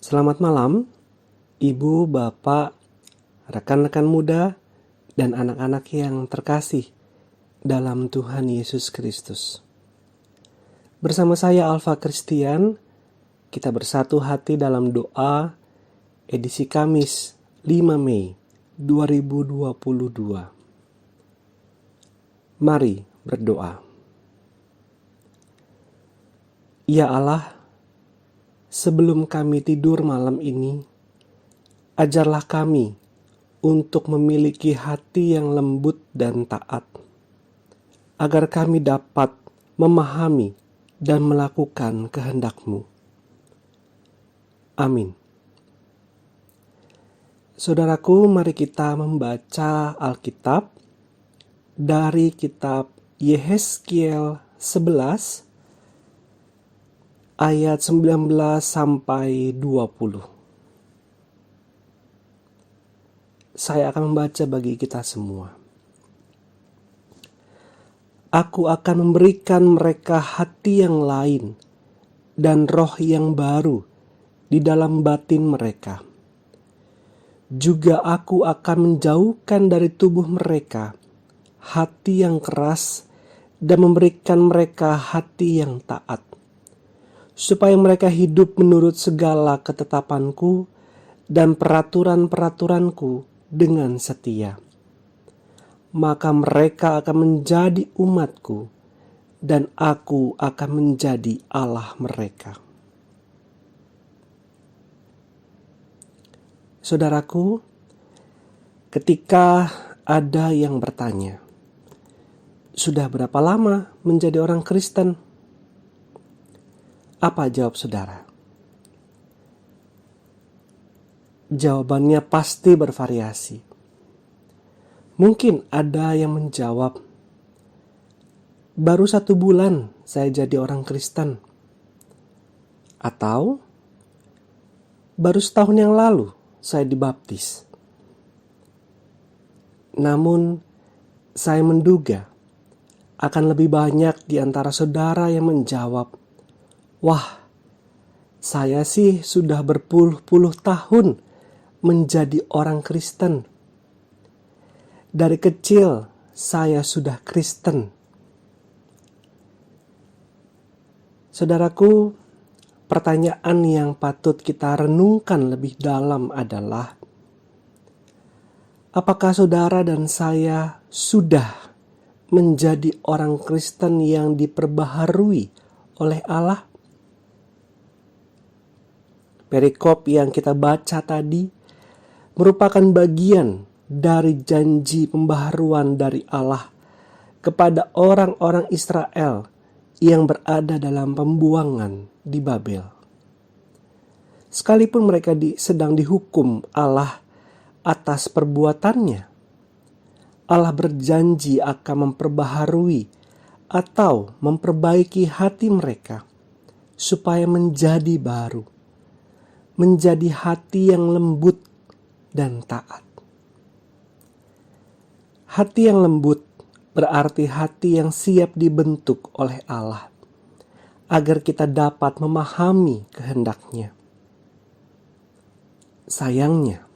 Selamat malam, Ibu, Bapak, rekan-rekan muda, dan anak-anak yang terkasih dalam Tuhan Yesus Kristus. Bersama saya Alfa Christian, kita bersatu hati dalam doa edisi Kamis 5 Mei 2022. Mari berdoa. Ya Allah, sebelum kami tidur malam ini, ajarlah kami untuk memiliki hati yang lembut dan taat, agar kami dapat memahami dan melakukan kehendak-Mu. Amin. Saudaraku, mari kita membaca Alkitab dari kitab Yehezkiel 11 ayat 19 sampai 20. Saya akan membaca bagi kita semua. Aku akan memberikan mereka hati yang lain dan roh yang baru di dalam batin mereka. Juga aku akan menjauhkan dari tubuh mereka hati yang keras dan memberikan mereka hati yang taat, supaya mereka hidup menurut segala ketetapanku dan peraturan-peraturanku dengan setia. Maka mereka akan menjadi umatku, dan aku akan menjadi Allah mereka. Saudaraku, ketika ada yang bertanya, sudah berapa lama menjadi orang Kristen? Apa jawab saudara? Jawabannya pasti bervariasi. Mungkin ada yang menjawab, baru 1 bulan saya jadi orang Kristen. Atau, baru setahun yang lalu saya dibaptis. Namun, saya menduga akan lebih banyak di antara saudara yang menjawab, wah, saya sih sudah berpuluh-puluh tahun menjadi orang Kristen. Dari kecil saya sudah Kristen. Saudaraku, pertanyaan yang patut kita renungkan lebih dalam adalah, apakah saudara dan saya sudah menjadi orang Kristen yang diperbaharui oleh Allah? Perikop yang kita baca tadi merupakan bagian dari janji pembaharuan dari Allah kepada orang-orang Israel yang berada dalam pembuangan di Babel. Sekalipun mereka sedang dihukum Allah atas perbuatannya, Allah berjanji akan memperbaharui atau memperbaiki hati mereka supaya menjadi baru, menjadi hati yang lembut dan taat. Hati yang lembut berarti hati yang siap dibentuk oleh Allah agar kita dapat memahami kehendak-Nya. Sayangnya,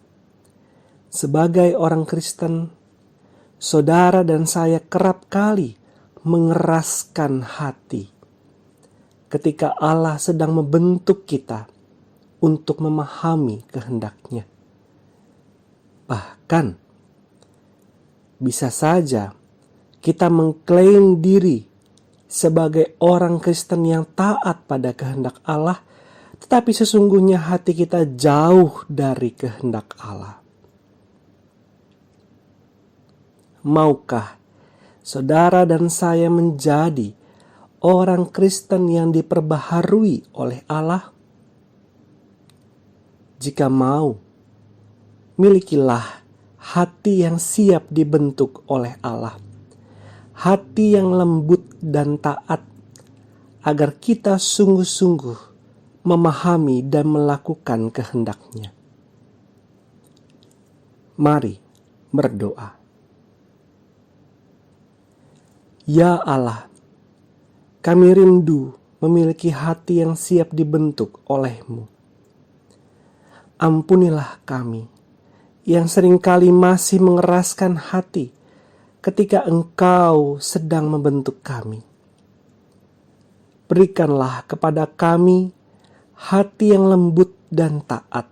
sebagai orang Kristen, saudara dan saya kerap kali mengeraskan hati ketika Allah sedang membentuk kita untuk memahami kehendak-Nya. Bahkan, bisa saja kita mengklaim diri sebagai orang Kristen yang taat pada kehendak Allah, tetapi sesungguhnya hati kita jauh dari kehendak Allah. Maukah saudara dan saya menjadi orang Kristen yang diperbaharui oleh Allah? Jika mau, milikilah hati yang siap dibentuk oleh Allah, hati yang lembut dan taat, agar kita sungguh-sungguh memahami dan melakukan kehendak-Nya. Mari berdoa. Ya Allah, kami rindu memiliki hati yang siap dibentuk oleh-Mu. Ampunilah kami yang seringkali masih mengeraskan hati ketika Engkau sedang membentuk kami. Berikanlah kepada kami hati yang lembut dan taat,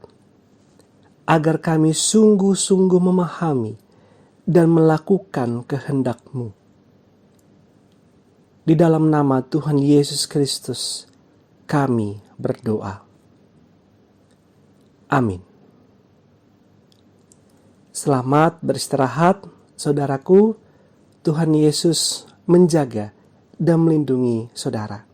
agar kami sungguh-sungguh memahami dan melakukan kehendak-Mu. Di dalam nama Tuhan Yesus Kristus, kami berdoa. Amin. Selamat beristirahat, saudaraku. Tuhan Yesus menjaga dan melindungi saudara.